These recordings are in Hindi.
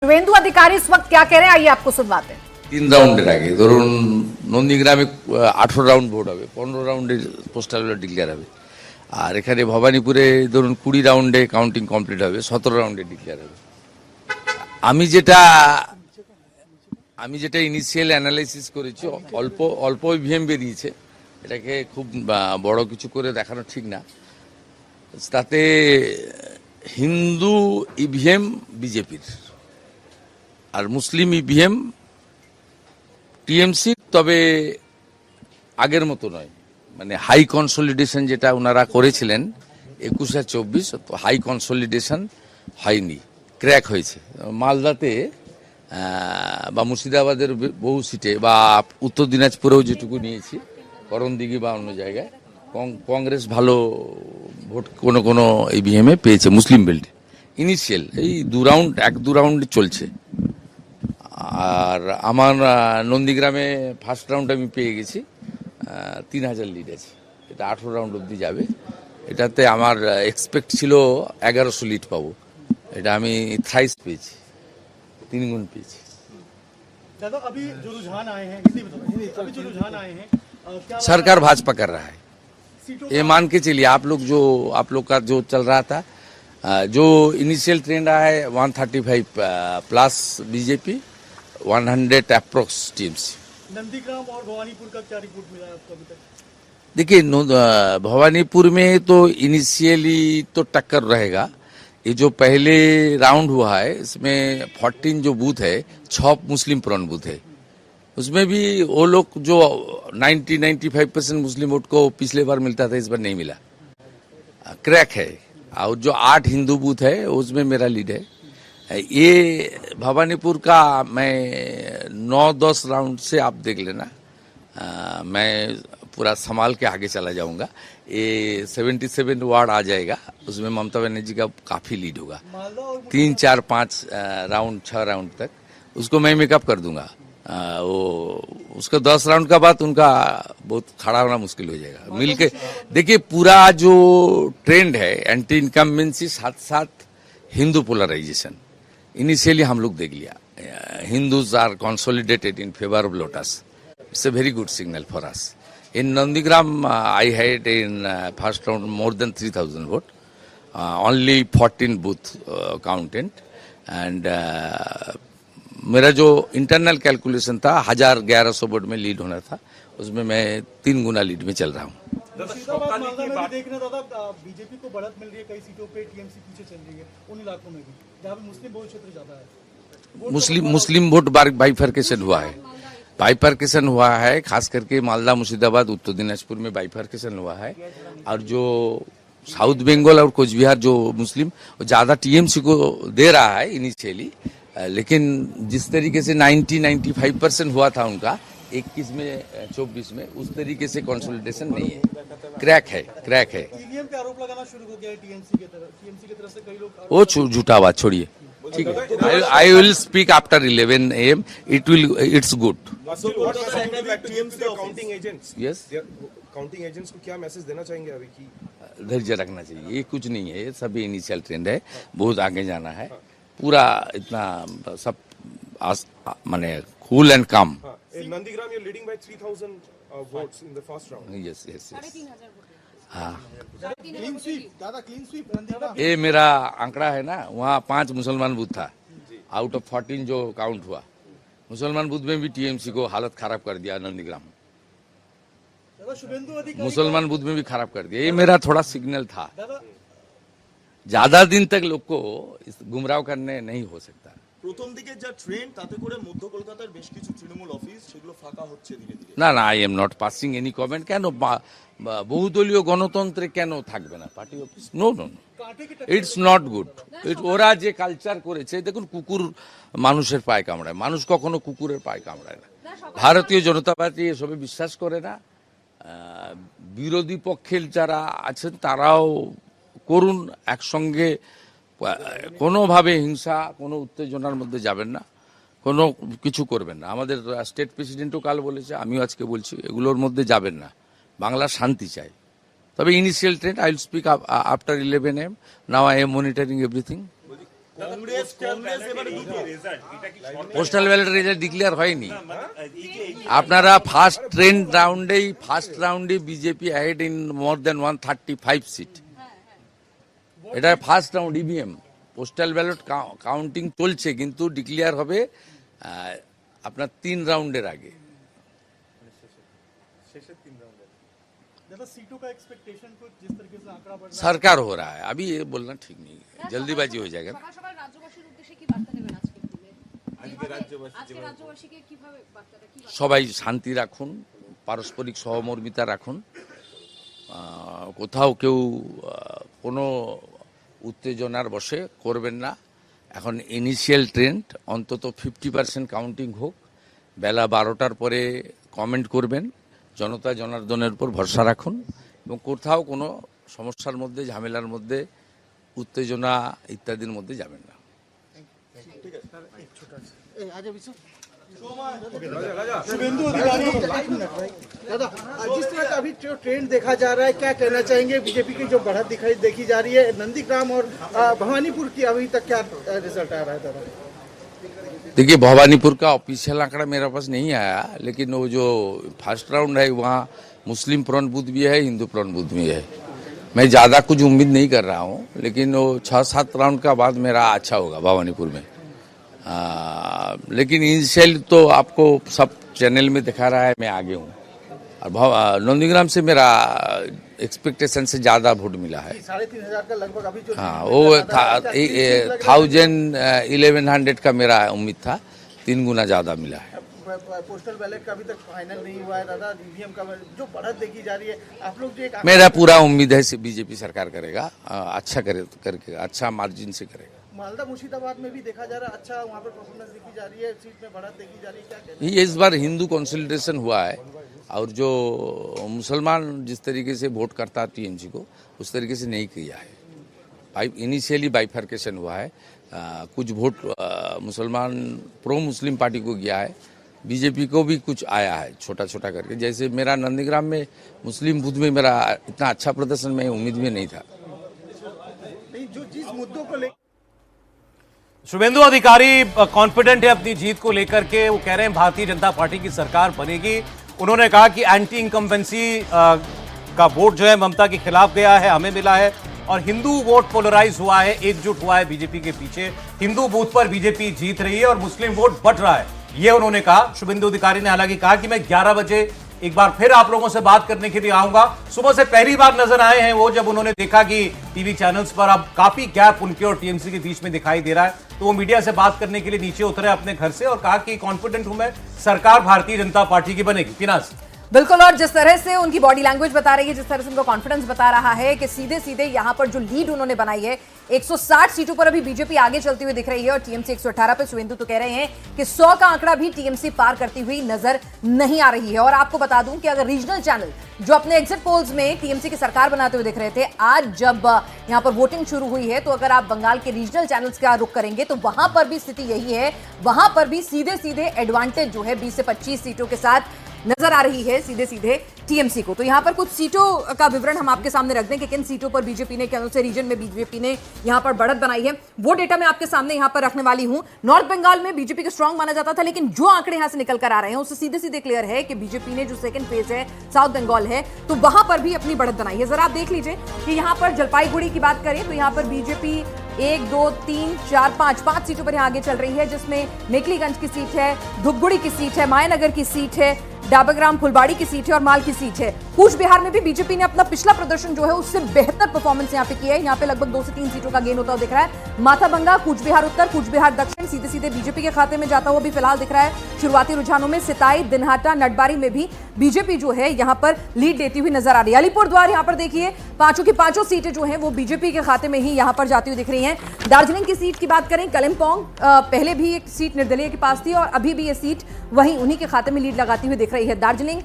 शुभेंदु अधिकारी इस वक्त क्या कह रहे हैं, आइए आपको सुनवाते हैं। 3 রাউন্ডের আগে ধরুন নন্দীগ্রামে 18 রাউন্ড ভোট হবে, 15 রাউন্ডে পোস্টাল ব্যালট ডিক্লেয়ার হবে। আর এখানে ভবানীপুরে ধরুন 20 রাউন্ডে কাউন্টিং কমপ্লিট হবে, 17 রাউন্ডে ডিক্লেয়ার হবে। আমি যেটা ইনিশিয়াল অ্যানালাইসিস করেছি, অল্প ইভিএম বেরিয়েছে, এটাকে খুব বড় কিছু করে দেখানো ঠিক না। তাতে হিন্দু ইভিএম বিজেপির আর মুসলিম ইভিএম টিএমসি, তবে আগের মতো নয়, মানে হাই কনসলিডেশন যেটা ওনারা করেছিলেন 21 আর 24, হাই কনসলিডেশন হয়নি, ক্র্যাক হয়েছে। মালদাতে বা মুর্শিদাবাদের বহু সিটে বা উত্তর দিনাজপুরেও যেটুকু নিয়েছি, করণদিঘি বা অন্য জায়গায় কংগ্রেস ভালো ভোট কোনো ইভিএমে পেয়েছে মুসলিম বেল্টে। ইনিশিয়াল এই 1-2 রাউন্ড চলছে। আর আমার নন্দীগ্রামে ফার্স্ট রাউন্ড আমি পেয়ে গেছি, 3000 লিড আছে, এটা 18 রাউন্ড অব্দি যাবে। এটাতে আমার এক্সপেক্ট ছিল 1100 লিড পাবো, এটা আমি থ্রাইস পেয়েছি, 3 গুণ পেয়েছি। दादा अभी जो रुझान आए हैं, अभी जो रुझान आए हैं, क्या सरकार भाजपा कर रहा है, ये मान के चलिए। आप लोग का जो चल रहा था, जो इनिशियल ट्रेंड रहा है 135 plus BJP, 100 approx teams. Nandigram और भवानीपुर का क्या रिपोर्ट मिला है आपको अभी तक? देखिए भवानीपुर में तो इनिशियली तो टक्कर रहेगा। ये जो पहले राउंड हुआ है इसमें 14 जो बूथ है, 6 मुस्लिम प्रॉन बूथ है। उसमें भी वो लोग जो 90-95% मुस्लिम वोट को पिछले बार मिलता था, इस बार नहीं मिला, क्रैक है। और जो 8 हिंदू बूथ है उसमें मेरा लीड है। ये भवानीपुर का मैं 9-10 राउंड से आप देख लेना, मैं पूरा संभाल के आगे चला जाऊंगा। ये 77 वार्ड आ जाएगा, उसमें ममता बनर्जी का काफी लीड होगा। 3, 4, 5 राउंड 6 राउंड तक उसको मैं मेकअप कर दूंगा। वो उसका 10 राउंड का बाद उनका बहुत खड़ा होना मुश्किल हो जाएगा। मिलके देखिए पूरा जो ट्रेंड है एंटी इनकम्बेंसी साथ साथ हिंदू पोलराइजेशन, इनिशियली हम लोग देख लिया। Hindus are consolidated in favour of lotus, it's a very good signal for us. In Nandigram, I had in first round more than 3000 vote, only 14 booth counted, and मेरा जो इंटरनल कैलकुलेशन था 1100 वोट में लीड होना था, उसमें मैं 3 गुना लीड में चल रहा हूँ। बीजेपी को बढ़त मिल रही है, कई सीटों पे टीएमसी पीछे चल रही है, उन इलाकों में भी जहाँ पे मुस्लिम बहुल क्षेत्र ज्यादा है। मुस्लिम वोट बाइफरकेशन हुआ है, बाइफरकेशन हुआ है, खास करके मालदा मुर्शिदाबाद उत्तर दिनाजपुर में बाइफरकेशन हुआ है। और जो साउथ बंगाल और कोच बिहार जो मुस्लिम ज्यादा टीएमसी को दे रहा है इनिशियली, लेकिन जिस तरीके से 90-95% हुआ था उनका 21 में 24 में, उस तरीके से कंसोलिडेशन नहीं है, क्रैक है। ईवीएम पे आरोप लगाना शुरू हो गया है टीएमसी की तरफ से कई लोग। वो झूठा बात छोड़िए, ठीक है। I will speak after 11 AM. It's good. Yes. Counting agents को क्या मैसेज देना चाहेंगे अभी की? धैर्य रखना चाहिए, ये कुछ नहीं है, ये सभी इनिशियल ट्रेंड है, बहुत आगे जाना है। पूरा इतना सब माने कूल एंड काम। Nandigram you leading by 3000 votes in the first round. Yes. हाँ, क्लीन स्वीप, दादा क्लीन स्वीप नंदीग्राम। ये मेरा आंकड़ा है ना, वहाँ 5 मुसलमान बूथ था आउट ऑफ 14 जो काउंट हुआ। मुसलमान बूथ में भी टीएमसी को हालत खराब कर दिया नंदीग्राम, शुभेंदु अधिकारी मुसलमान बूथ में भी खराब कर दिया। ये मेरा थोड़ा सिग्नल था, ज्यादा दिन तक लोग को गुमराह करने नहीं हो सकता। প্রথম দিকে যা ট্রেন্ড, তাতে করে মধ্য কলকাতার বেশ কিছু তৃণমূল অফিস সেগুলো ফাঁকা হচ্ছে ধীরে ধীরে। না, I am not passing any comment. কেন বহুদলীয় গণতন্ত্রে কেন থাকবে না party office? No, it's not good. ওরা যে কালচার করেছে, দেখুন কুকুর মানুষের পায়ে কামড়ায়, মানুষ কখনো কুকুরের পায়ে কামড়ায় না। ভারতীয় জনতা পার্টি এসবে বিশ্বাস করে না। বিরোধী পক্ষের যারা আছেন তারাও করুন, একসঙ্গে কোনোভাবে হিংসা, কোনো উত্তেজনার মধ্যে যাবেন না, কোনো কিছু করবেন না। আমাদের স্টেট প্রেসিডেন্টও কাল বলেছে, আমিও আজকে বলছি, এগুলোর মধ্যে যাবেন না। বাংলা শান্তি চাই। তবে initial trend, I will speak after 11 AM. Now I am monitoring everything. Congress এবারে দুটো পোস্টাল ব্যালট রেজাল্ট ডিক্লেয়ার হয়নি। আপনারা ফার্স্ট রাউন্ডে BJP ahead in more than 135 seat. এটা first round EVM. Postal ballot counting চলছে, কিন্তু ডিক্লেয়ার হবে আপনার 3 রাউন্ডের আগে। दादा सीटों का एक्सपेक्टेशन कुछ जिस तरीके से आंकड़ा बढ़ रहा सरकार हो रहा है, अभी ये बोलना ठीक नहीं है, जल्दीबाजी हो जाएगा। সকাল সকাল রাজ্যবাসীর উদ্দেশ্যে কি বার্তা দেবেন আজকের দিনে? আজকে রাজ্যবাসীকে কিভাবে বার্তাটা কি? সবাই শান্তি রাখুন, পারস্পরিক সহমর্মিতা রাখুন, কোথাও কেউ কোনো উত্তেজনার বশে করবেন না। এখন ইনিশিয়াল ট্রেন্ড অন্তত 50% কাউন্টিং হোক, বেলা 12টার পরে কমেন্ট করবেন, জনতা জনার্দনের উপর ভরসা রাখুন এবং কোথাও কোনো সমস্যার মধ্যে, ঝামেলার মধ্যে, উত্তেজনা ইত্যাদির মধ্যে যাবেন না। शुभेंदु अधिकारी दादा जिस तरह का अभी जो ट्रेंड देखा जा रहा है, क्या कहना चाहेंगे? बीजेपी की जो बढ़त देखी जा रही है, नंदीग्राम और भवानीपुर की अभी तक क्या रिजल्ट आ रहा है दादा? देखिए, भवानीपुर का ऑफिशियल आंकड़ा मेरे पास नहीं आया, लेकिन वो जो फर्स्ट राउंड है वहाँ मुस्लिम प्रॉन बूथ भी है, हिंदू प्रॉन बूथ भी है। मैं ज़्यादा कुछ उम्मीद नहीं कर रहा हूँ, लेकिन वो 6-7 राउंड का बाद मेरा अच्छा होगा भवानीपुर में। लेकिन इनिशियल तो आपको सब चैनल में दिखा रहा है मैं आगे हूँ, और नंदीग्राम से मेरा एक्सपेक्टेशन से ज़्यादा वोट मिला है। 3,500 का लगभग अभी जो हाँ, वो 1100 का मेरा उम्मीद था, 3 गुना ज़्यादा मिला है। पोस्टल बैलेट का अभी तक फाइनल नहीं हुआ है दादा, ईवीएम का जो बढ़त देखी जा रही है, आप लोग जो एक मेरा पूरा उम्मीद है बीजेपी सरकार करेगा, अच्छा करके अच्छा मार्जिन से करेगा। मालदा मुर्शिदाबाद में भी देखा जा रहा है, अच्छा वहाँ पर परफॉर्मेंस देखी जा रही है, सीट में बढ़त देखी जा रही है, क्या कहते ये इस बार हिंदू कंसोलिडेशन हुआ है, और जो मुसलमान जिस तरीके से वोट करता है टीएमसी को, उस तरीके से नहीं किया है। इनिशियली बाइफर्केशन हुआ है, कुछ वोट मुसलमान प्रो मुस्लिम पार्टी को गया है, बीजेपी को भी कुछ आया है छोटा छोटा करके। जैसे मेरा नंदीग्राम में मुस्लिम बूथ में मेरा इतना अच्छा प्रदर्शन मैं उम्मीद में नहीं था। नहीं, जो जिस मुद्दों को लेकर शुभेंदु अधिकारी कॉन्फिडेंट है अपनी जीत को लेकर के। वो कह रहे हैं भारतीय जनता पार्टी की सरकार बनेगी। उन्होंने कहा कि एंटी इनकम्बेंसी का वोट जो है ममता के खिलाफ गया है, हमें मिला है, और हिंदू वोट पोलराइज हुआ है, एकजुट हुआ है बीजेपी के पीछे। हिंदू बूथ पर बीजेपी जीत रही है और मुस्लिम वोट बट रहा है, ये उन्होंने कहा। शुभेंदु अधिकारी ने हालांकि कहा कि मैं 11 बजे एक बार फिर आप लोगों से बात करने के लिए आऊंगा। सुबह से पहली बार नजर आए हैं वो, जब उन्होंने देखा कि टीवी चैनल्स पर अब काफी गैप उनके और टीएमसी के बीच में दिखाई दे रहा है, तो वो मीडिया से बात करने के लिए नीचे उतरे अपने घर से और कहा कि कॉन्फिडेंट हूं मैं, सरकार भारतीय जनता पार्टी की बनेगी। पिनास बिल्कुल, और जिस तरह से उनकी बॉडी लैंग्वेज बता रही है, जिस तरह से उनका कॉन्फिडेंस बता रहा है कि सीधे सीधे यहां पर जो लीड उन्होंने बनाई है, 160 सीटों पर अभी बीजेपी आगे चलती हुई दिख रही है और टीएमसी 118 पे। शुभेंदु तो कह रहे हैं कि 100 का आंकड़ा भी टीएमसी पार करती हुई नजर नहीं आ रही है। और आपको बता दूं कि अगर रीजनल चैनल जो अपने एग्जिट पोल्स में टीएमसी की सरकार बनाते हुए दिख रहे थे, आज जब यहां पर वोटिंग शुरू हुई है, तो अगर आप बंगाल के रीजनल चैनल्स का रुख करेंगे तो वहां पर भी स्थिति यही है। वहां पर भी सीधे सीधे एडवांटेज जो है 20 से 25 सीटों के साथ नजर आ रही है सीधे सीधे टीएमसी को। तो यहां पर कुछ सीटों का विवरण हम आपके सामने रख दें कि किन सीटों पर बीजेपी ने, कौन से रीजन में बीजेपी ने यहां पर बढ़त बनाई है। वो डेटा मैं आपके सामने यहां पर रखने वाली हूं। नॉर्थ बंगाल में बीजेपी को स्ट्रांग माना जाता था, लेकिन जो आंकड़े यहां से निकल कर आ रहे हैं उससे सीधे सीधे क्लियर है कि बीजेपी ने जो सेकंड फेज है साउथ बंगाल है, तो वहां पर भी अपनी बढ़त बनाई है। जरा आप देख लीजिए कि यहां पर जलपाईगुड़ी की बात करें तो यहां पर बीजेपी 1, 2, 3, 4, 5 सीटों पर यहां आगे चल रही है, जिसमें मेखलीगंज की सीट है, धुपगुड़ी की सीट है, मायानगर की सीट है, डाबरग्राम फुलबाड़ी की सीट है और माल की सीट है। कूच बिहार में भी बीजेपी ने अपना पिछला प्रदर्शन जो है उससे बेहतर परफॉर्मेंस यहां पे किया है। यहां पे लगभग 2 से 3 सीटों का गेन होता हुआ दिख रहा है। माथाभंगा, कूच बिहार उत्तर, कूच बिहार दक्षिण सीधे सीधे बीजेपी के खाते में जाता हुआ भी फिलहाल दिख रहा है। शुरुआती रुझानों में सिताई, दिनहाटा, नटबारी में भी बीजेपी जो है यहां पर लीड देती हुई नजर आ रही है। अलीपुरद्वार यहां पर देखिए 5 की 5 सीटें जो हैं वो बीजेपी के खाते में ही यहां पर जाती हुई दिख रही हैं। दार्जिलिंग की सीट की बात करें, कलिम्पोंग पहले भी एक सीट निर्दलीय के पास थी और अभी भी ये सीट वहीं उन्हीं के खाते में लीड लगाती हुई दिख रही है। दार्जिलिंग,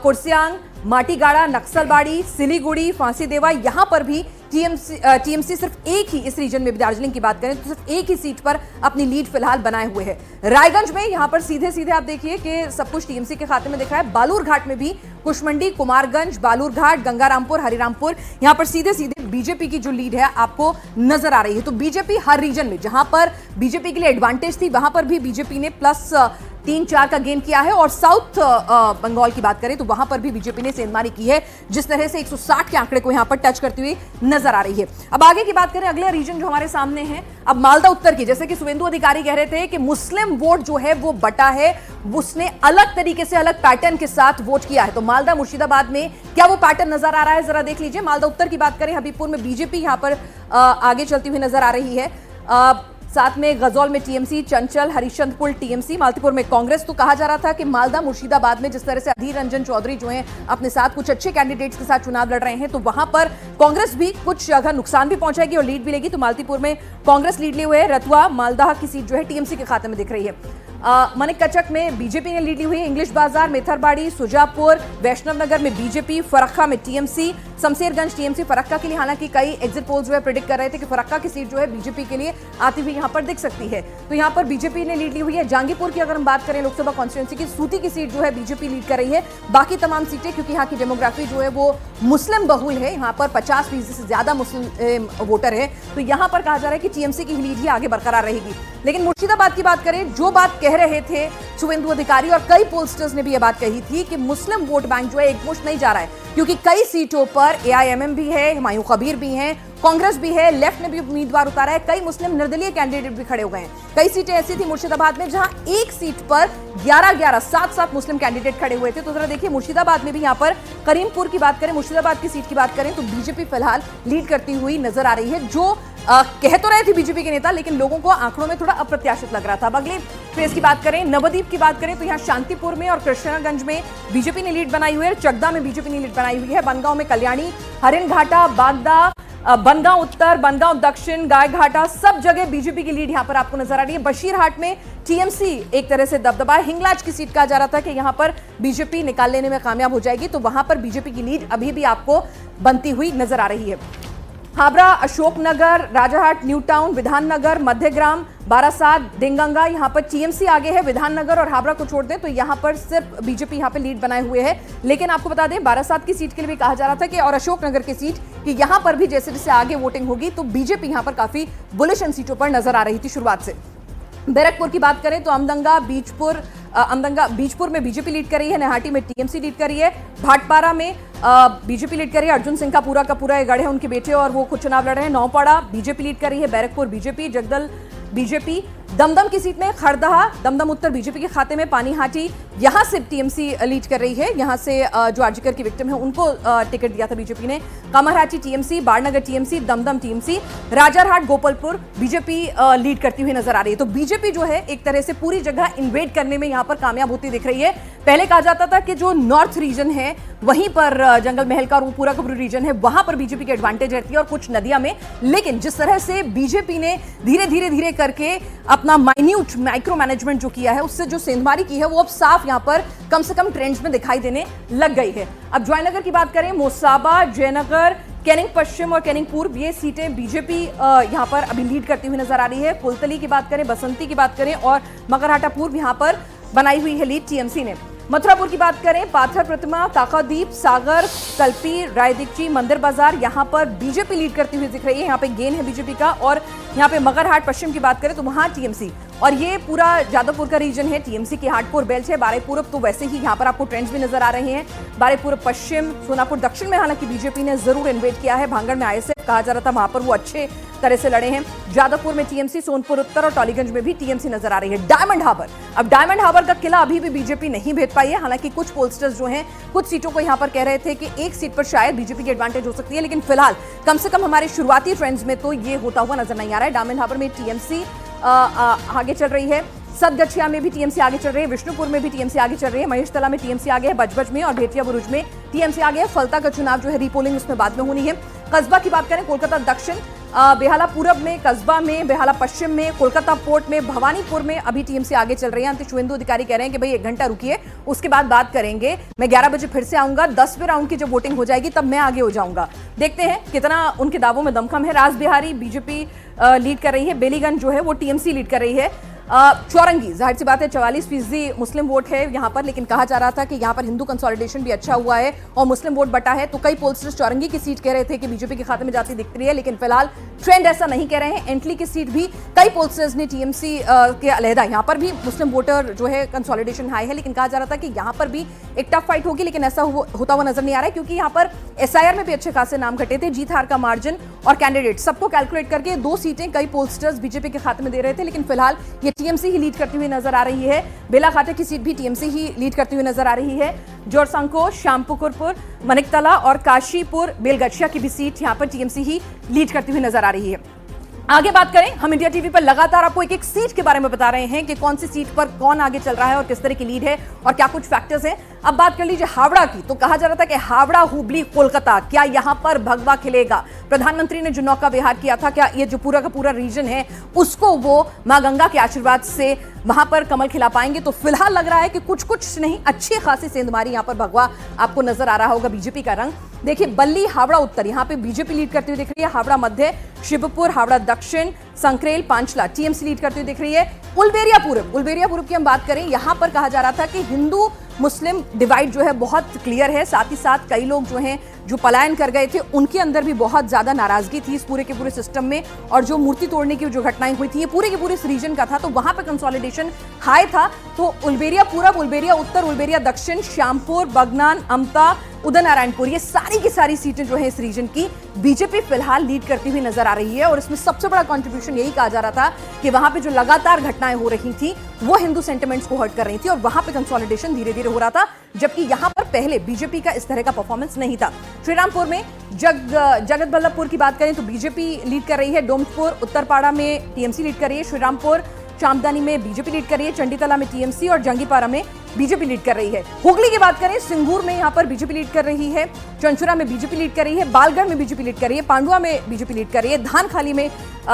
कुर्सियांग, माटीगाड़ा, नक्सलबाड़ी, सिलीगुड़ी, फांसीदेवा, यहां पर भी टीएमसी सिर्फ एक ही, इस रीजन में भी दार्जिलिंग की बात करें तो सिर्फ एक ही सीट पर अपनी लीड फिलहाल बनाए हुए है। रायगंज में यहां पर सीधे सीधे आप देखिए कि सब कुछ टीएमसी के खाते में दिख रहा है। बालूरघाट में भी कुशमंडी, कुमारगंज, बालूरघाट, गंगारामपुर, हरिरामपुर, यहां पर सीधे सीधे बीजेपी की जो लीड है आपको नजर आ रही है। तो बीजेपी हर रीजन में जहां पर बीजेपी के लिए एडवांटेज थी वहां पर भी बीजेपी ने प्लस 3-4 का गेन किया है। और साउथ बंगाल की बात करें तो वहां पर भी बीजेपी ने सेंधमारी की है, जिस तरह से 160 के आंकड़े को यहां पर टच करती हुई नजर आ रही है। अब आगे की बात करें, अगले रीजन जो हमारे सामने है अब मालदा उत्तर की, जैसे कि शुवेंदु अधिकारी कह रहे थे कि मुस्लिम वोट जो है वो बटा है, उसने अलग तरीके से अलग पैटर्न के साथ वोट किया है। तो मालदा मुर्शिदाबाद में क्या वो पैटर्न नजर आ रहा है, जरा देख लीजिए। मालदा उत्तर की बात करें, हबीबपुर में बीजेपी यहां पर आगे चलती हुई नजर आ रही है, साथ में गजौल में टीएमसी, चंचल, हरिश्चंद्रपुर टीएमसी, मालतीपुर में कांग्रेस। तो कहा जा रहा था कि मालदा मुर्शिदाबाद में जिस तरह से अधीर रंजन चौधरी जो हैं अपने साथ कुछ अच्छे कैंडिडेट्स के साथ चुनाव लड़ रहे हैं, तो वहां पर कांग्रेस भी कुछ जगह नुकसान भी पहुंचाएगी और लीड भी लेगी। तो मालतीपुर में कांग्रेस लीड लिए हुए है, रतुआ मालदा की सीट जो है टीएमसी के खाते में दिख रही है। मनिकचक में बीजेपी ने लीड ली हुई है, इंग्लिश बाजार, मेथरबाड़ी, सुजापुर, वैष्णव नगर में बीजेपी, फरक्का में टीएमसी, शमशेरगंज टीएमसी। फरक्का के लिए हालांकि कई एग्जिट पोल्स जो है प्रेडिक्ट कर रहे थे कि फरक्का की सीट जो है बीजेपी के लिए आती हुई यहां पर दिख सकती है, तो यहां पर बीजेपी ने लीड ली हुई है। जहांगीरपुर की अगर हम बात करें लोकसभा कॉन्स्टिट्यूंसी की, सूती की सीट जो है बीजेपी लीड कर रही है। बाकी तमाम सीटें, क्योंकि यहाँ की डेमोग्राफी जो है वो मुस्लिम बहुल है, यहाँ पर 50% से ज्यादा मुस्लिम वोटर है, तो यहां पर कहा जा रहा है कि टीएमसी की लीड ही आगे बरकरार रहेगी। लेकिन मुर्शिदाबाद की बात करें, जो बात कह रहे थे शुवेंदु अधिकारी और कई पोलस्टर्स ने भी यह बात कही थी कि मुस्लिम वोट बैंक जो है एकमुश्त नहीं जा रहा है, क्योंकि कई सीटों पर एआईएमएम भी है, हुमायूं कबीर भी हैं, कांग्रेस भी है, लेफ्ट ने भी उम्मीदवार उतारा है, कई मुस्लिम निर्दलीय कैंडिडेट भी खड़े हो गए हैं। कई सीटें ऐसी थी मुर्शिदाबाद में जहां एक सीट पर 7 मुस्लिम कैंडिडेट खड़े हुए थे। तो जरा देखिए मुर्शिदाबाद में भी यहां पर करीमपुर की बात करें, मुर्शिदाबाद की सीट की बात करें तो बीजेपी फिलहाल लीड करती हुई नजर आ रही है। जो कह तो रहे थे बीजेपी के नेता, लेकिन लोगों को आंकड़ों में थोड़ा अप्रत्याशित लग रहा था। अब अगले फेज की बात करें, नवद्वीप की बात करें तो यहाँ शांतिपुर में और कृष्णागंज में बीजेपी ने लीड बनाई हुई है, चकदा में बीजेपी ने लीड बनाई हुई है, बनगांव में कल्याणी, हरिनघाटा, बागदा, बनगांव उत्तर, बनगांव दक्षिण, गायघाटा, सब जगह बीजेपी की लीड यहां पर आपको नजर आ रही है। बशीरहाट में टीएमसी एक तरह से दबदबा है। हिंगलाज की सीट कहा जा रहा था कि यहां पर बीजेपी निकाल लेने में कामयाब हो जाएगी, तो वहां पर बीजेपी की लीड अभी भी आपको बनती हुई नजर आ रही है। हाबरा, अशोकनगर, राजाहाट, न्यू टाउन, विधाननगर, मध्यग्राम, बारासात, डेंगंगा, यहां पर टीएमसी आगे है। विधाननगर और हाबरा को छोड़ दें तो यहां पर सिर्फ बीजेपी यहां पर लीड बनाए हुए है। लेकिन आपको बता दें बारासात की सीट के लिए भी कहा जा रहा था कि, और अशोकनगर की सीट, कि यहां पर भी जैसे जैसे आगे वोटिंग होगी तो बीजेपी यहां पर काफी बुलिश इन सीटों पर नजर आ रही थी शुरुआत से। बैरकपुर की बात करें तो अमदंगा, बीजपुर में बीजेपी लीड कर रही है, नेहाटी में टीएमसी लीड कर रही है, भाटपारा में बीजेपी लीड कर रही है, अर्जुन सिंह का पूरा ये गढ़ है, उनके बेटे और वो खुद चुनाव लड़ रहे हैं। नौपाड़ा बीजेपी लीड कर रही है, बैरकपुर बीजेपी, जगदल बीजेपी, दमदम की सीट में खरदहा, दमदम उत्तर बीजेपी के खाते में, पानीहाटी यहां से टीएमसी लीड कर रही है, यहां से जो आर्जिकर की विक्टिम है उनको टिकट दिया था बीजेपी ने। Kamarhati TMC, Baranagar TMC, Dumdum TMC, Rajarhat, Gopalpur BJP lead करती हुई नजर आ रही है। तो बीजेपी जो है एक तरह से पूरी जगह इन्वेड करने में यहां पर कामयाब होती दिख रही है। पहले कहा जाता था कि जो नॉर्थ रीजन है वहीं पर जंगल महल का वो पूरा का पूरा रीजन है, वहां पर बीजेपी की एडवांटेज रहती है और कुछ नदियां में। लेकिन जिस तरह से बीजेपी ने धीरे करके अपना माइन्यूट माइक्रो मैनेजमेंट जो किया है, उससे जो सेंधमारी की है वो अब साफ यहां पर कम से कम ट्रेंड्स में दिखाई देने लग गई है। अब जयनगर की बात करें, मोसाबा, जयनगर, कैनिंग पश्चिम और कैनिंग पूर्व, ये सीटें बीजेपी यहां पर अभी लीड करती हुई नजर आ रही है। कुलतली की बात करें, बसंती की बात करें और मगरहाटा पूर्व यहां पर बनाई हुई है लीड टीएमसी ने। मथुरापुर की बात करें, पाथर प्रतिमा, काकादीप, सागर, कल्पी, रायदिकची, मंदिर बाजार, यहां पर बीजेपी लीड करती हुई दिख रही है, यहां पे गेन है बीजेपी का। और यहां पे मगरहाट पश्चिम की बात करें तो वहां टीएमसी, और ये पूरा जादवपुर का रीजन है, टीएमसी की हार्डकोर बेल्ट है। बारे पूरब तो वैसे ही यहां पर आपको ट्रेंड्स भी नजर आ रहे हैं। बारे पूरब पश्चिम, सोनापुर दक्षिण में हालांकि बीजेपी ने जरूर इन्वेट किया है, भांगड़ में आईएसएफ कहा जा रहा था, वहां पर वो अच्छे तरह से लड़े हैं। जादवपुर में टीएमसी, सोनपुर उत्तर और टॉलीगंज में भी टीएमसी नजर आ रही है। डायमंड हार्बर, अब डायमंड हार्बर का किला अभी भी बीजेपी नहीं भेद पाई है, हालांकि कुछ पोलस्टर्स जो हैं कुछ सीटों को यहां पर कह रहे थे कि एक सीट पर शायद बीजेपी की एडवांटेज हो सकती है, लेकिन फिलहाल कम से कम हमारे शुरुआती ट्रेंड्स में तो ये होता हुआ नजर नहीं आ रहा है। डायमंड हार्बर में टीएमसी आगे चल रही है, सदगछिया में भी टीएमसी आगे चल रही है, विष्णुपुर में भी टीएमसी आगे चल रही है, महेशतला में टीएमसी आगे है, बजबज में और भेटिया बुरुज में टीएमसी आगे है। फलता का चुनाव जो है रीपोलिंग उसमें बाद में होनी है। कस्बा की बात करें, कोलकाता दक्षिण, बेहाला पूरब में, कस्बा में, बेहाला पश्चिम में, कोलकाता पोर्ट में, भवानीपुर में अभी टीएमसी आगे चल रही है। अंत शुवेंदु अधिकारी कह रहे हैं कि भाई 1 घंटा रुकिए, उसके बाद बात करेंगे, मैं 11 बजे फिर से आऊंगा, 10वें राउंड की जब वोटिंग हो जाएगी तब मैं आगे हो जाऊंगा। देखते हैं कितना उनके दावों में दमखम है। रासबिहारी बीजेपी लीड कर रही है, बेलीगंज जो है वो टीएमसी लीड कर रही है। चौरंगी, जाहिर सी बात है 44% मुस्लिम वोट है यहाँ पर, लेकिन कहा जा रहा था कि यहाँ पर हिंदू कंसोलिडेशन भी अच्छा हुआ है और मुस्लिम वोट बटा है। तो कई पोलस्टर्स चौरंगी की सीट कह रहे थे कि बीजेपी के खाते में जाती दिख रही है, लेकिन फिलहाल ट्रेंड ऐसा नहीं कह रहे हैं। एंटली की सीट भी कई पोलस्टर्स ने टीएमसी के अलहदा, यहाँ पर भी मुस्लिम वोटर जो है कंसोलिडेशन हाई है, लेकिन कहा जा रहा था कि यहाँ पर भी एक टफ फाइट होगी, लेकिन ऐसा होता हुआ नजर नहीं आ रहा है, क्योंकि यहाँ पर एसआईआर में भी अच्छे खासे नाम घटे थे। जीत हार का मार्जिन और कैंडिडेट सबको कैलकुलेट करके 2 सीटें कई पोलस्टर्स बीजेपी के खाते में दे रहे थे, लेकिन फिलहाल ये टीएमसी ही लीड करती हुई नजर आ रही है। बेलाघाटा की सीट भी टीएमसी ही लीड करती हुई नजर आ रही है। जोरसंको, श्यामपुकुरपुर, मनिकतला और काशीपुर बेलगछिया की भी सीट यहां पर टीएमसी ही लीड करती हुई नजर आ रही है। आगे बात करें, हम इंडिया टीवी पर लगातार आपको एक एक सीट के बारे में बता रहे हैं कि कौन सी सीट पर कौन आगे चल रहा है और किस तरह की लीड है और क्या कुछ फैक्टर्स हैं। अब बात कर लीजिए हावड़ा की, तो कहा जा रहा था कि हावड़ा, हुबली, कोलकाता, क्या यहां पर भगवा खिलेगा? प्रधानमंत्री ने जो नौका विहार किया था, क्या ये जो पूरा का पूरा रीजन है उसको वो मां गंगा के आशीर्वाद से वहां पर कमल खिला पाएंगे? तो फिलहाल लग रहा है कि कुछ नहीं, अच्छी खासी सेंधमारी यहां पर भगवा आपको नजर आ रहा होगा बीजेपी का रंग। देखिए, बल्ली, हावड़ा उत्तर, यहां पे बीजेपी लीड करती हुई दिख रही है। हावड़ा मध्य, शिवपुर, हावड़ा दक्षिण, संक्रेल, पांचला टीएमसी लीड करती हुई दिख रही है। उलबेरिया पूरब की हम बात करें, यहां पर कहा जा रहा था कि हिंदू मुस्लिम डिवाइड जो है बहुत क्लियर है। साथ ही साथ कई लोग जो हैं जो पलायन कर गए थे, उनके अंदर भी बहुत ज्यादा नाराजगी थी इस पूरे के पूरे सिस्टम में, और जो मूर्ति तोड़ने की जो घटनाएं हुई थी, ये पूरे के पूरे इस रीजन का था, तो वहां पर कंसोलिडेशन हाई था। तो उलबेरिया पूरब, उलबेरिया उत्तर, उलबेरिया दक्षिण, श्यामपुर, बगनान, अमता, उदय नारायणपुर, ये सारी की सारी सीटें जो है इस रीजन की बीजेपी फिलहाल लीड करती हुई नजर आ रही है। और इसमें सबसे बड़ा कंट्रीब्यूशन यही कहा जा रहा था कि वहां पे जो लगातार घटनाएं हो रही थी वो हिंदू सेंटिमेंट्स को हर्ट कर रही थी और वहां पे कंसोलिडेशन धीरे धीरे हो रहा था, जबकि यहां पर पहले बीजेपी का इस तरह का परफॉर्मेंस नहीं था। श्रीरामपुर में जगत बल्लभपुर की बात करें तो बीजेपी लीड कर रही है। डोमपुर, उत्तरपाड़ा में टीएमसी लीड कर रही है। श्रीरामपुर, चामदानी में बीजेपी लीड कर रही है। चंडीतला में टीएमसी और जंगीपारा में बीजेपी लीड कर रही है। हुगली की बात करें, सिंगूर में यहां पर बीजेपी लीड कर रही है। चंचुरा में बीजेपी लीड कर रही है। बालगढ़ में बीजेपी लीड कर रही है। पांडुआ में बीजेपी लीड कर रही है।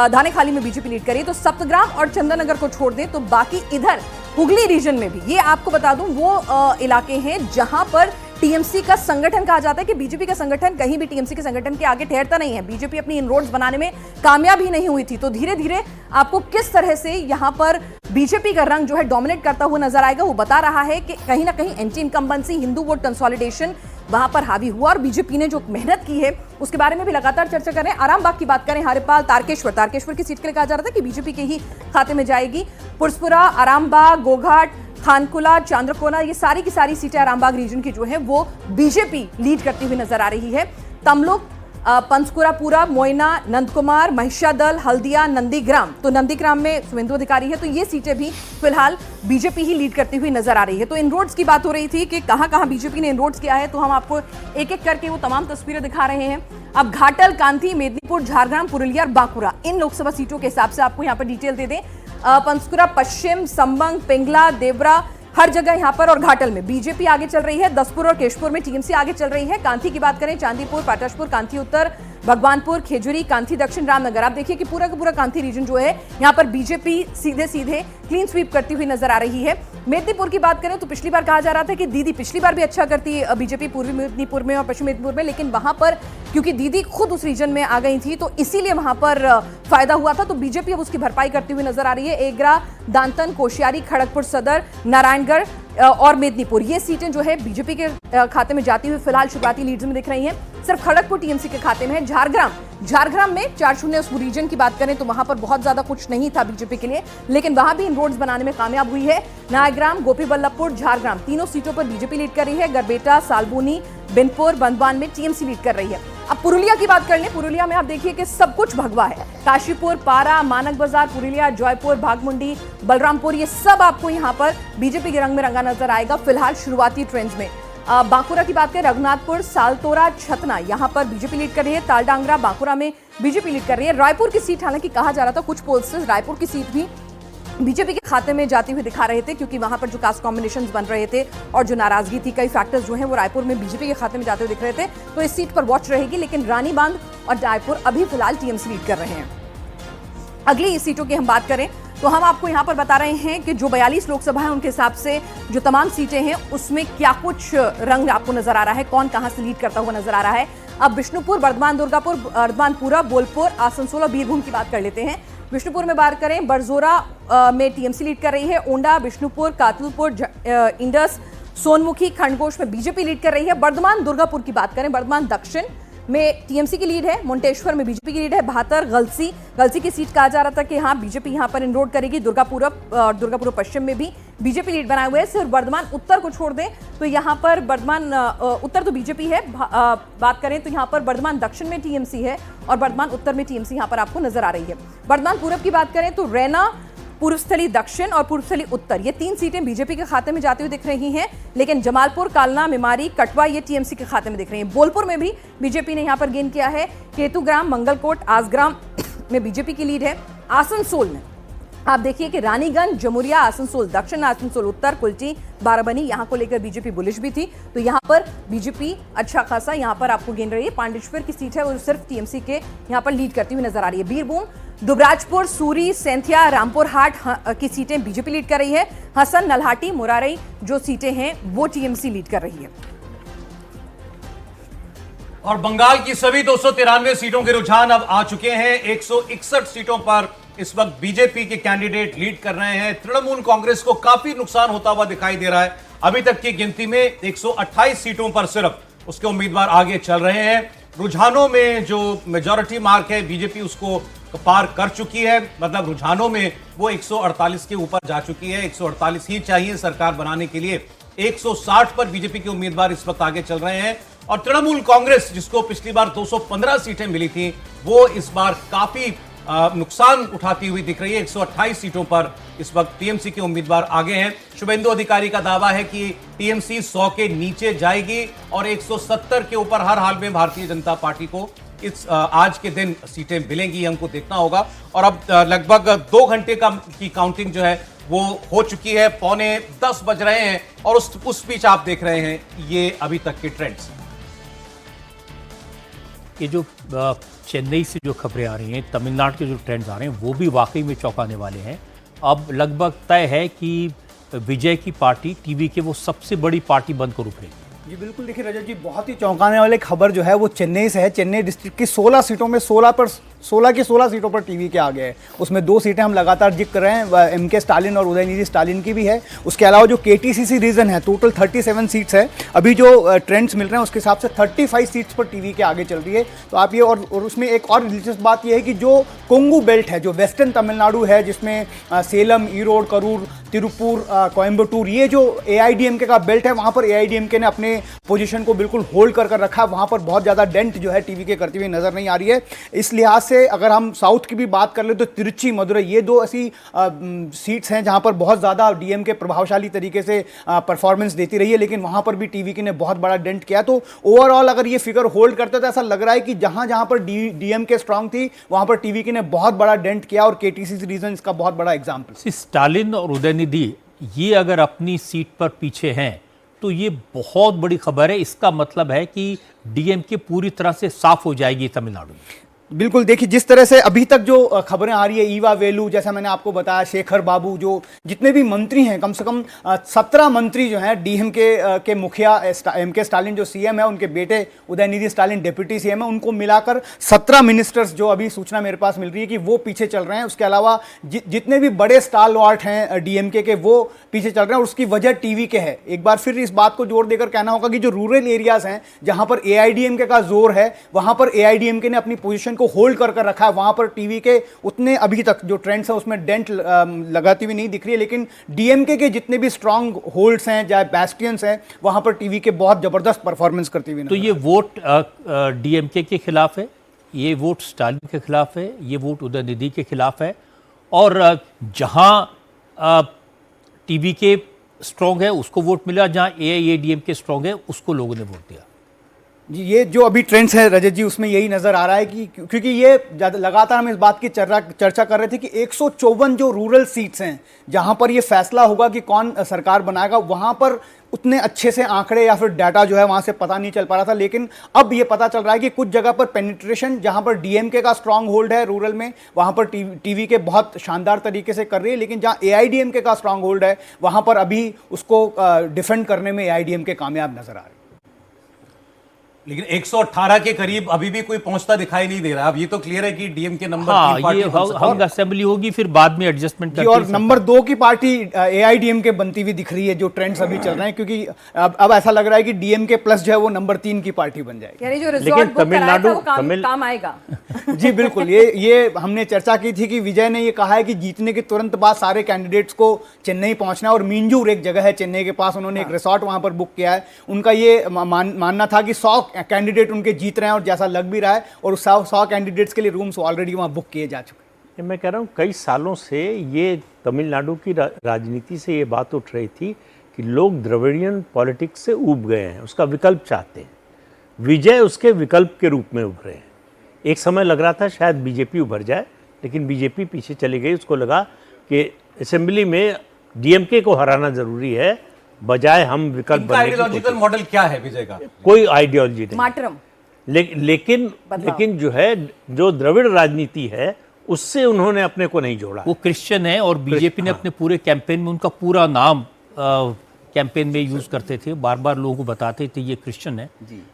धानेखाली में बीजेपी लीड कर रही है। तो सप्तग्राम और चंदननगर को छोड़ दें तो बाकी इधर हुगली रीजन में भी, ये आपको बता दूं, वो इलाके हैं जहां पर टीएमसी का संगठन कहा जाता है कि बीजेपी का संगठन कहीं भी टीएमसी के संगठन के आगे ठहरता नहीं है। बीजेपी अपनी इनरोड्स बनाने में कामयाब ही नहीं हुई थी। तो धीरे धीरे आपको किस तरह से यहां पर बीजेपी का रंग जो है डोमिनेट करता हुआ नजर आएगा, वो बता रहा है कि कहीं ना कहीं anti incumbency, Hindu vote consolidation वहां पर हावी हुआ और बीजेपी ने जो मेहनत की है उसके बारे में भी लगातार चर्चा कर रहे हैं। आरामबाग की बात करें, हरिपाल, तारकेश्वर की सीट के लिए कहा जा रहा था कि बीजेपी के ही खाते में जाएगी। पुरसपुरा, आरामबाग, गोघाट, खानकुला, चांद्रकोना, ये सारी की सारी सीटें आरामबाग रीजन की जो है वो बीजेपी लीड करती हुई नजर आ रही है। तमलुक, पंचकुरा पूरब, मोइना, नंदकुमार, महिषादल, हल्दिया, नंदीग्राम, तो नंदीग्राम में शुभेंदु अधिकारी है, तो ये सीटें भी फिलहाल बीजेपी ही लीड करती हुई नजर आ रही है। तो इनरोड्स की बात हो रही थी कि कहां कहां बीजेपी ने इनरोड्स किया है, तो हम आपको एक एक करके वो तमाम तस्वीरें दिखा रहे हैं। अब घाटल, कांथी, मेदिनीपुर, झारग्राम, पुरुलिया और बांकुरा, इन लोकसभा सीटों के हिसाब से आपको यहाँ पर डिटेल दे दें। पंचकुरा पश्चिम, संबंग, पिंगला, देवरा, हर जगह यहां पर और घाटल में बीजेपी आगे चल रही है। दसपुर और केशपुर में टीएमसी आगे चल रही है। कांथी की बात करें, चांदीपुर, पाटसपुर, कांथी उत्तर, भगवानपुर, खेजूरी, कांथी दक्षिण, रामनगर, आप देखिए कि पूरा का पूरा कांथी रीजन जो है यहां पर बीजेपी सीधे सीधे क्लीन स्वीप करती हुई नजर आ रही है। मेदिनीपुर की बात करें तो पिछली बार कहा जा रहा था कि दीदी पिछली बार भी अच्छा करती बीजेपी पूर्वी मेदिनीपुर में और पश्चिमी मेदिनीपुर में, लेकिन वहां पर क्योंकि दीदी खुद उस रीजन में आ गई थी तो इसीलिए वहां पर फायदा हुआ था। तो बीजेपी अब उसकी भरपाई करती हुई नजर आ रही है। एग्रा, दांतन, कोश्यारी, खड़गपुर सदर, नारायणगढ़ और मेदिनीपुर, ये सीटें जो है बीजेपी के खाते में जाती हुई फिलहाल शुरुआती लीड्स में दिख रही हैं। सिर्फ खड़गपुर टीएमसी के खाते में है। झारग्राम में 4-0 उस रीजन की बात करें तो वहां पर बहुत ज्यादा कुछ नहीं था बीजेपी के लिए, लेकिन वहां भी इन रोड्स बनाने में कामयाब हुई है। नायग्राम, गोपीबल्लभपुर, झारग्राम, तीनों सीटों पर बीजेपी लीड कर रही है। गरबेटा, सालबुनी, बिनपुर, बंदवान में टीएमसी लीड कर रही है। अब पुरुलिया की बात कर लें, पुरुलिया में आप देखिए कि सब कुछ भगवा है। काशीपुर, पारा, मानक बाजार, पुरुलिया, जयपुर, भागमुंडी, बलरामपुर, ये सब आपको यहाँ पर बीजेपी के रंग में रंगा नजर आएगा फिलहाल शुरुआती ट्रेंड्स में। बांकुरा की बात करें, रघुनाथपुर, सालतोरा, छतना, यहाँ पर बीजेपी लीड कर रही है। तालडांगरा, बांकुरा में बीजेपी लीड कर रही है। रायपुर की सीट, हालांकि कहा जा रहा था कुछ पोल्स रायपुर की सीट भी बीजेपी के खाते में जाती हुई दिखा रहे थे, क्योंकि वहां पर जो कास्ट कॉम्बिनेशंस बन रहे थे और जो नाराजगी थी, कई फैक्टर्स जो हैं वो रायपुर में बीजेपी के खाते में जाते हुए दिख रहे थे। तो इस सीट पर वॉच रहेगी, लेकिन रानीबांध और रायपुर अभी फिलहाल टीएमसी लीड कर रहे हैं। अगली इस सीटों की हम बात करें तो हम आपको यहां पर बता रहे हैं कि जो 42 लोकसभा है उनके हिसाब से जो तमाम सीटें हैं उसमें क्या कुछ रंग आपको नजर आ रहा है, कौन कहां से लीड करता हुआ नजर आ रहा है। अब विष्णुपुर, बर्धमान, दुर्गापुर, बर्धमान पूरब, बोलपुर, आसनसोल और बीरभूम की बात कर लेते हैं। विष्णुपुर में बात करें, बरजोरा में टीएमसी लीड कर रही है, ओंडा, बिष्णुपुर, कातुलपुर, इंडस, सोनमुखी, खंडकोश में बीजेपी लीड कर रही है। बर्धमान, दुर्गापुर की बात करें, बर्धमान दक्षिण में टीएमसी की लीड है, मुंटेश्वर में बीजेपी की लीड है, भातर, गलसी की सीट कहा जा रहा था कि हाँ बीजेपी यहां पर इनरोड करेगी, दुर्गापुर पश्चिम में भी बीजेपी लीड बनाए हुए है। सिर्फ बर्धमान उत्तर को छोड़ दें तो यहां पर बर्धमान उत्तर तो बीजेपी है, बात करें तो यहां पर बर्धमान दक्षिण में टीएमसी है और बर्धमान उत्तर में टीएमसी यहां पर आपको नजर आ रही है। बर्धमान पूरब की बात करें तो रैना, पूर्वस्थली दक्षिण और पूर्वस्थली उत्तर, ये 3 सीटें बीजेपी के खाते में जाती हुई दिख रही हैं, लेकिन जमालपुर, कालना, मेमारी, कटवा ये टीएमसी के खाते में दिख रही हैं। बोलपुर में भी बीजेपी ने यहां पर गेन किया है। केतुग्राम, मंगलकोट, आसग्राम में बीजेपी की लीड है। आसनसोल में आप देखिए कि रानीगंज, जमुरिया, आसनसोल दक्षिण, आसनसोल उत्तर, कुल्टी, बाराबनी, यहां को लेकर बीजेपी बुलिश भी थी, तो यहां पर बीजेपी अच्छा खासा यहां पर आपको गेन रही है। पांडेश्वर की सीट है वो सिर्फ टीएमसी के यहां पर लीड करती हुई नजर आ रही है। बीरभूम, दुबराजपुर, सूरी, सेंथिया, रामपुर हाट की सीटें बीजेपी लीड कर रही है। हसन, नल्हाटी, मुरारई जो सीटें हैं वो टीएमसी लीड कर रही है। और बंगाल की सभी 293 सीटों के रुझान अब आ चुके हैं। 161 सीटों पर इस वक्त बीजेपी के कैंडिडेट लीड कर रहे हैं। तृणमूल कांग्रेस को काफी नुकसान होता हुआ दिखाई दे रहा है। अभी तक की गिनती में 128 सीटों पर सिर्फ उसके उम्मीदवार आगे चल रहे हैं। रुझानों में जो मेजॉरिटी मार्क है बीजेपी उसको पार कर चुकी है, मतलब रुझानों में वो 148 के ऊपर जा चुकी है। 148 ही चाहिए सरकार बनाने के लिए। 160 पर बीजेपी के उम्मीदवार इस वक्त आगे चल रहे हैं और तृणमूल कांग्रेस जिसको पिछली बार 215 सीटें मिली थी वो इस बार काफी नुकसान उठाती हुई दिख रही है। 128 सीटों पर इस वक्त टीएमसी के उम्मीदवार आगे हैं। शुभेंदु अधिकारी का दावा है कि टीएमसी 100 के नीचे जाएगी और 170 के ऊपर हर हाल में भारतीय जनता पार्टी को इस आज के दिन सीटें मिलेंगी, हमको देखना होगा। और अब लगभग 2 घंटे की काउंटिंग जो है वो हो चुकी है। 9:45 बज रहे हैं और उस बीच आप देख रहे हैं ये अभी तक के ट्रेंड्स। ये जो चेन्नई से जो खबरें आ रही हैं, तमिलनाडु के जो ट्रेंड्स आ रहे हैं वो भी वाकई में चौंकाने वाले हैं। अब लगभग तय है कि विजय की पार्टी टीवी के वो सबसे बड़ी पार्टी बनकर उभरेगी। जी बिल्कुल, देखिए रजत जी, बहुत ही चौंकाने वाली खबर जो है वो चेन्नई से है। चेन्नई डिस्ट्रिक्ट की 16 सीटों में 16 की 16 सीटों पर टीवी के आगे है। उसमें 2 सीटें हम लगातार जिक्र कर रहे हैं, एमके स्टालिन और उदयनिधि स्टालिन की भी है। उसके अलावा जो केटीसीसी रीजन है, टोटल 37 सीट्स है। अभी जो ट्रेंड्स मिल रहे हैं उसके हिसाब से 35 सीट्स पर टीवी के आगे चल रही है। तो आप ये और उसमें एक और दिलचस्प बात यह है कि जो कोंगू बेल्ट है, जो वेस्टर्न तमिलनाडु है, जिसमें सेलम, ईरोड, करूर, तिरुपुर, कोयम्बटूर, ये जो एआईडीएमके का बेल्ट है, वहाँ पर एआईडीएमके ने अपने पोजीशन को बिल्कुल होल्ड कर रखा है। वहाँ पर बहुत ज़्यादा डेंट जो है टीवी के करती हुई नजर नहीं आ रही है। इस लिहाज से अगर हम साउथ की भी बात कर ले तो तिरुचि, मदुरई, ये 2 ऐसी सीट्स हैं जहाँ पर बहुत ज़्यादा डीएमके प्रभावशाली तरीके से परफॉर्मेंस देती रही है, लेकिन वहाँ पर भी टीवी ने बहुत बड़ा डेंट किया। तो ओवरऑल अगर ये फिगर होल्ड करते तो ऐसा लग रहा है कि जहाँ जहाँ पर डीएमके स्ट्रांग थी वहाँ पर टीवी ने बहुत बड़ा डेंट किया और केटीसीसी रीजन इसका बहुत बड़ा एग्जाम्पल। स्टालिन और उदयनिधि ये अगर अपनी सीट पर पीछे हैं तो ये बहुत बड़ी खबर है। इसका मतलब है कि डीएमके पूरी तरह से साफ हो जाएगी तमिलनाडु में। बिल्कुल, देखिए जिस तरह से अभी तक जो खबरें आ रही है, ईवा वेलू, जैसा मैंने आपको बताया, शेखर बाबू, जो जितने भी मंत्री हैं, कम से कम 17 मंत्री जो हैं डीएमके के मुखिया एमके स्टालिन जो सीएम है, उनके बेटे उदयनिधि स्टालिन डिप्टी सीएम है, उनको मिलाकर 17 मिनिस्टर्स जो अभी सूचना मेरे पास मिल रही है कि वो पीछे चल रहे हैं। उसके अलावा जितने भी बड़े स्टालवार्ट हैं डीएमके के वो पीछे चल रहे हैं और उसकी वजह टीवी के है। एक बार फिर इस बात को जोर देकर कहना होगा कि जो रूरल एरियाज हैं जहां पर एआईडीएमके का जोर है, वहां पर एआईडीएमके ने अपनी पोजीशन को होल्ड कर रखा है। वहां पर टीवी के उतने अभी तक जो ट्रेंड्स है उसमें डेंट लगाती हुई नहीं दिख रही है, लेकिन डीएमके के जितने भी स्ट्रांग होल्ड्स हैं, चाहे बैस्टियंस हैं, वहां पर टीवी के बहुत जबरदस्त परफॉर्मेंस करती हुई। तो ये वोट डीएमके के खिलाफ है, ये वोट स्टालिन के खिलाफ है, ये वोट उदयनिधि के खिलाफ है और जहां टीवी के स्ट्रांग है उसको वोट मिला, जहां एआईएडीएमके स्ट्रांग है उसको लोगों ने वोट दिया। जी, ये जो अभी ट्रेंड्स है रजत जी, उसमें यही नजर आ रहा है कि क्योंकि ये लगातार हम इस बात की चर्चा कर रहे थे कि 154 जो रूरल सीट्स हैं जहां पर ये फैसला होगा कि कौन सरकार बनाएगा, वहां पर उतने अच्छे से आंकड़े या फिर डाटा जो है वहां से पता नहीं चल पा रहा था। लेकिन अब ये पता चल रहा है कि कुछ जगह पर पेनिट्रेशन, जहां पर डीएमके का स्ट्रांग होल्ड है रूरल में, वहां पर टीवी के बहुत शानदार तरीके से कर रही है, लेकिन जहां एआईडीएमके का स्ट्रांग होल्ड है वहां पर अभी उसको डिफेंड करने में एआईडीएमके कामयाब नजर आ रही है। लेकिन 118 के करीब अभी भी कोई पहुंचता दिखाई नहीं दे रहा। अब ये तो क्लियर है कि डीएमके नंबर हाँ, 3 पार्टी ये बन सकती है। हम असेंबली होगी, फिर बाद में एडजस्टमेंट जी, और नंबर 2 की पार्टी AIDMK बनती हुई दिख रही है, जो ट्रेंड्स अभी चल रहे हैं, क्योंकि अब ऐसा लग रहा है कि DMK प्लस जो है वो नंबर 3 की पार्टी बन जाएगी। यानी जो रिजॉर्ट बुक कराया था वो काम आएगा। जी बिल्कुल, ये हमने चर्चा की थी कि विजय ने ये कहा है कि जीतने के तुरंत बाद सारे कैंडिडेट्स को चेन्नई पहुंचना है, और मींजूर एक जगह है चेन्नई के पास, उन्होंने एक रिसॉर्ट वहां पर बुक किया है। उनका ये मानना था कि 100 कैंडिडेट उनके जीत रहे हैं, और जैसा लग भी रहा है, और 100 कैंडिडेट्स के लिए रूम्स ऑलरेडी वहां बुक किए जा चुके हैं। मैं कह रहा हूँ कई सालों से ये तमिलनाडु की राजनीति से ये बात उठ रही थी कि लोग द्रविडियन पॉलिटिक्स से ऊब गए हैं, उसका विकल्प चाहते हैं। विजय उसके विकल्प के रूप में उभरे हैं। एक समय लग रहा था शायद बीजेपी उभर जाए, लेकिन बीजेपी पीछे चली गई। उसको लगा कि असेंबली में डीएमके को हराना जरूरी है, बजाय हम विकल्प बनने की आइडियोलॉजिकल मॉडल क्या है विजय का? कोई आइडियोलॉजी नहीं। मातरम। लेकिन जो है, जो द्रविड़ राजनीति है उससे उन्होंने अपने को नहीं जोड़ा। वो क्रिश्चियन है, और बीजेपी ने अपने पूरे कैंपेन में उनका पूरा नाम कैंपेन में यूज करते थे, बार बार लोगों को बताते थे ये क्रिश्चियन है।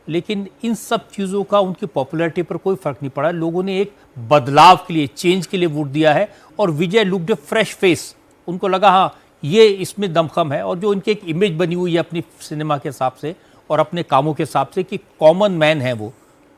लेकिन इन सब चीज़ों का उनकी पॉपुलैरिटी पर कोई फर्क नहीं पड़ा। लोगों ने एक बदलाव के लिए, चेंज के लिए वोट दिया है, और विजय लुक्ड ए फ्रेश फेस। उनको लगा हाँ ये इसमें दमखम है, और जो उनकी एक इमेज बनी हुई है अपनी सिनेमा के हिसाब से और अपने कामों के हिसाब से कि कॉमन मैन है, वो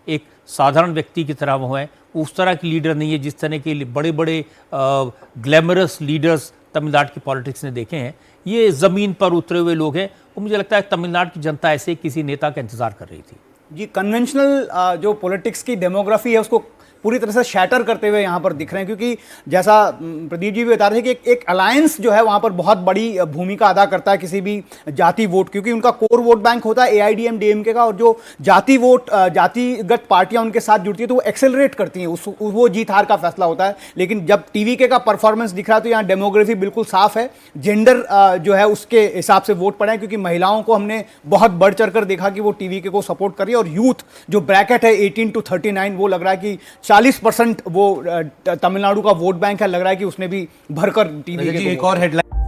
एक साधारण व्यक्ति की तरह वो है, उस तरह की लीडर नहीं है जिस तरह के बड़े बड़े ग्लैमरस लीडर्स तमिलनाडु की पॉलिटिक्स ने देखे हैं। ये ज़मीन पर उतरे हुए लोग हैं, और मुझे लगता है तमिलनाडु की जनता ऐसे किसी नेता का इंतजार कर रही थी। जी, कन्वेंशनल जो पॉलिटिक्स की डेमोग्राफी है उसको पूरी तरह से शैटर करते हुए यहाँ पर दिख रहे हैं, क्योंकि जैसा प्रदीप जी भी बता रहे थे कि एक अलायंस जो है वहाँ पर बहुत बड़ी भूमिका अदा करता है किसी भी जाति वोट, क्योंकि उनका कोर वोट बैंक होता है AIDM DMK का, और जो जाति वोट, जातिगत पार्टियां उनके साथ जुड़ती है तो वो एक्सेलरेट करती हैं, वो जीत हार का फैसला होता है। लेकिन जब TVK का परफॉर्मेंस दिख रहा है तो यहाँ डेमोग्राफी बिल्कुल साफ है, जेंडर जो है उसके हिसाब से वोट पड़े हैं, क्योंकि महिलाओं को हमने बहुत बढ़ चढ़ कर देखा कि वो TVK को सपोर्ट कर रही है, और यूथ जो ब्रैकेट है 18 to 39, वो लग रहा है कि 40% वो तमिलनाडु का वोट बैंक है, लग रहा है कि उसने भी भरकर TVK एक और हेडलाइन